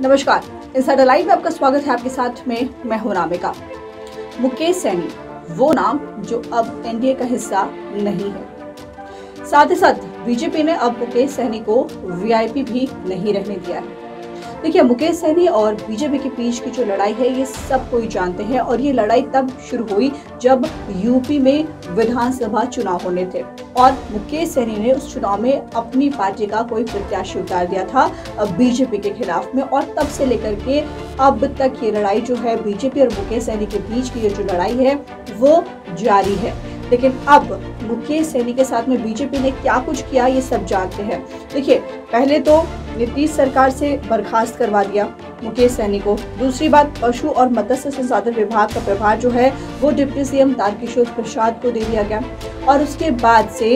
नमस्कार, insider live में आपका स्वागत है। आपके साथ में मैं हूं नामिका। मुकेश सैनी वो नाम जो अब एनडीए का हिस्सा नहीं है। साथ ही साथ बीजेपी ने अब मुकेश सैनी को वीआईपी भी नहीं रहने दिया है। देखिए, मुकेश सैनी और बीजेपी के बीच की जो लड़ाई है ये सब कोई जानते हैं और ये लड़ाई तब शुरू हुई जब यूपी में विधानसभा चुनाव होने थे और मुकेश सैनी ने उस चुनाव में अपनी पार्टी का कोई प्रत्याशी उतार दिया था बीजेपी के खिलाफ में। और तब से लेकर के अब तक ये लड़ाई जो है बीजेपी और मुकेश सैनी के बीच की ये जो लड़ाई है वो जारी है। लेकिन अब मुकेश सैनी के साथ में बीजेपी ने क्या कुछ किया ये सब जानते हैं। देखिए, पहले तो नीतीश सरकार से बर्खास्त करवा दिया मुकेश सैनी को। दूसरी बात, पशु और मत्स्य संसाधन विभाग का प्रभार जो है वो डिप्टी सीएम तारकिशोर प्रसाद को दे दिया गया। और उसके बाद से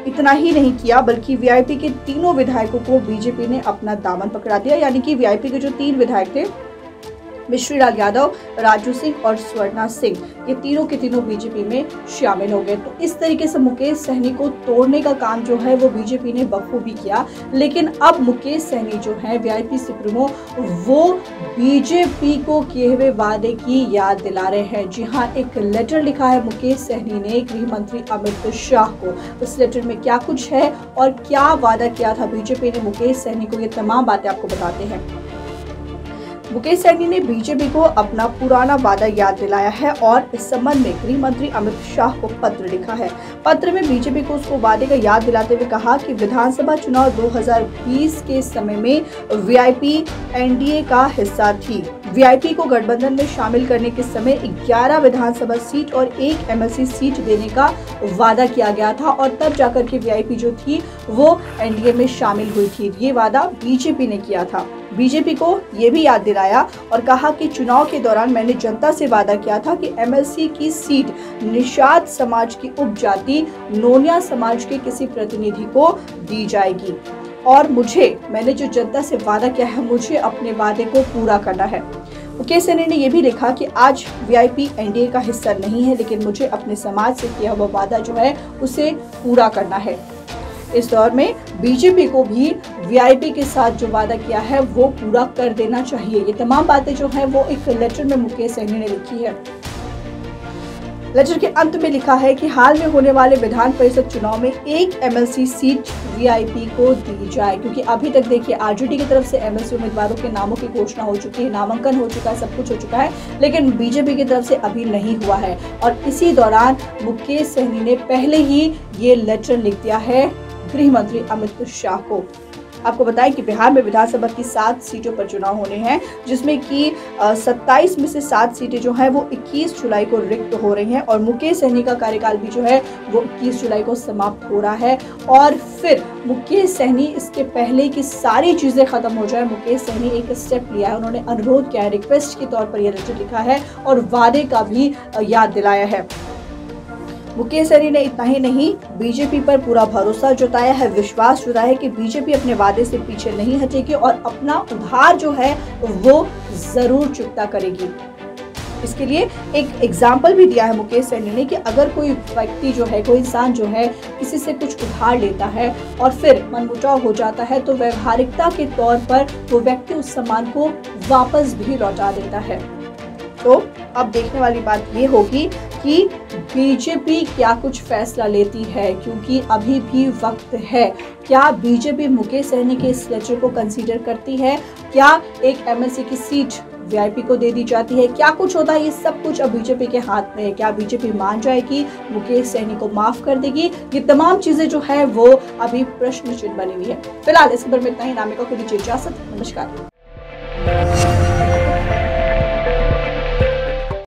इतना ही नहीं किया बल्कि वीआईपी के तीनों विधायकों को बीजेपी ने अपना दामन पकड़ा दिया। यानी कि वीआईपी के जो 3 विधायक थे, मिश्रीलाल यादव, राजू सिंह और स्वर्णा सिंह, ये तीनों के तीनों बीजेपी में शामिल हो गए। तो इस तरीके से मुकेश सैनी को तोड़ने का काम जो है वो बीजेपी ने बखूबी किया। लेकिन अब मुकेश सैनी जो है वीआईपी सुप्रीमो, वो बीजेपी को किए हुए वादे की याद दिला रहे हैं। जी हाँ, एक लेटर लिखा है मुकेश सैनी ने गृह मंत्री अमित शाह को। उस लेटर में क्या कुछ है और क्या वादा किया था बीजेपी ने मुकेश सैनी को, ये तमाम बातें आपको बताते हैं। मुकेश सैनी ने बीजेपी को अपना पुराना वादा याद दिलाया है और इस संबंध में गृह मंत्री अमित शाह को पत्र लिखा है। पत्र में बीजेपी को उसको वादे का याद दिलाते हुए कहा कि विधानसभा चुनाव 2020 के समय में वीआईपी एनडीए का हिस्सा थी। वीआईपी को गठबंधन में शामिल करने के समय 11 विधानसभा सीट और 1 एमएलसी सीट देने का वादा किया गया था और तब जाकर के वीआईपी जो थी वो एनडीए में शामिल हुई थी। ये वादा बीजेपी ने किया था। बीजेपी को ये भी याद दिलाया और कहा कि चुनाव के दौरान मैंने जनता से वादा किया था कि एमएलसी की सीट निषाद समाज की उपजाति नोनिया समाज के किसी प्रतिनिधि को दी जाएगी और मैंने जो जनता से वादा किया है मुझे अपने वादे को पूरा करना है। मुकेश सैनी ने यह भी लिखा कि आज वीआईपी एनडीए का हिस्सा नहीं है, लेकिन मुझे अपने समाज से किया हुआ वादा जो है उसे पूरा करना है। इस दौर में बीजेपी को भी वीआईपी के साथ जो वादा किया है वो पूरा कर देना चाहिए। ये तमाम बातें जो है वो एक लेटर में मुकेश सैनी ने लिखी है। लेटर के अंत में लिखा है कि हाल में होने वाले विधान परिषद चुनाव में 1 एमएलसी सीट वीआईपी को दी जाए, क्योंकि अभी तक देखिए आरजेडी की तरफ से एमएलसी उम्मीदवारों के नामों की घोषणा हो चुकी है, नामांकन हो चुका है, सब कुछ हो चुका है, लेकिन बीजेपी की तरफ से अभी नहीं हुआ है। और इसी दौरान मुकेश सैनी ने पहले ही ये लेटर लिख दिया है गृह मंत्री अमित शाह को। आपको बताएं कि बिहार में विधानसभा की 7 सीटों पर चुनाव होने हैं, जिसमें कि 27 में से 7 सीटें जो है वो 21 जुलाई को रिक्त हो रही हैं और मुकेश सैनी का कार्यकाल भी जो है वो 21 जुलाई को समाप्त हो रहा है। और फिर मुकेश सैनी, इसके पहले की सारी चीजें खत्म हो जाए, मुकेश सैनी एक स्टेप लिया है। उन्होंने अनुरोध किया है, रिक्वेस्ट के तौर पर यह लेटर लिखा है और वादे का भी याद दिलाया है। मुकेश सैनी ने इतना ही नहीं, बीजेपी पर पूरा भरोसा जताया है, विश्वास जताया है कि बीजेपी अपने वादे से पीछे नहीं हटेगी और अपना उधार जो है वो जरूर चुकता करेगी। इसके लिए एक एग्जाम्पल भी दिया है मुकेश सैनी ने कि अगर कोई व्यक्ति जो है, कोई इंसान जो है किसी से कुछ उधार लेता है और फिर मनमुटाव हो जाता है तो व्यवहारिकता के तौर पर वो व्यक्ति उस सामान को वापस भी लौटा देता है। तो अब देखने वाली बात ये होगी कि बीजेपी क्या कुछ फैसला लेती है, क्योंकि अभी भी वक्त है। क्या बीजेपी मुकेश सैनी के इस लेटर को कंसीडर करती है? क्या एक एमएलसी की सीट वीआईपी को दे दी जाती है? क्या कुछ होता है, ये सब कुछ अब बीजेपी के हाथ में है। क्या बीजेपी मान जाएगी, मुकेश सैनी को माफ कर देगी? ये तमाम चीजें जो है वो अभी प्रश्न चिन्ह बनी हुई है। फिलहाल इस खबर में इतना ही। नामिका को दीजिए इजाजत। नमस्कार।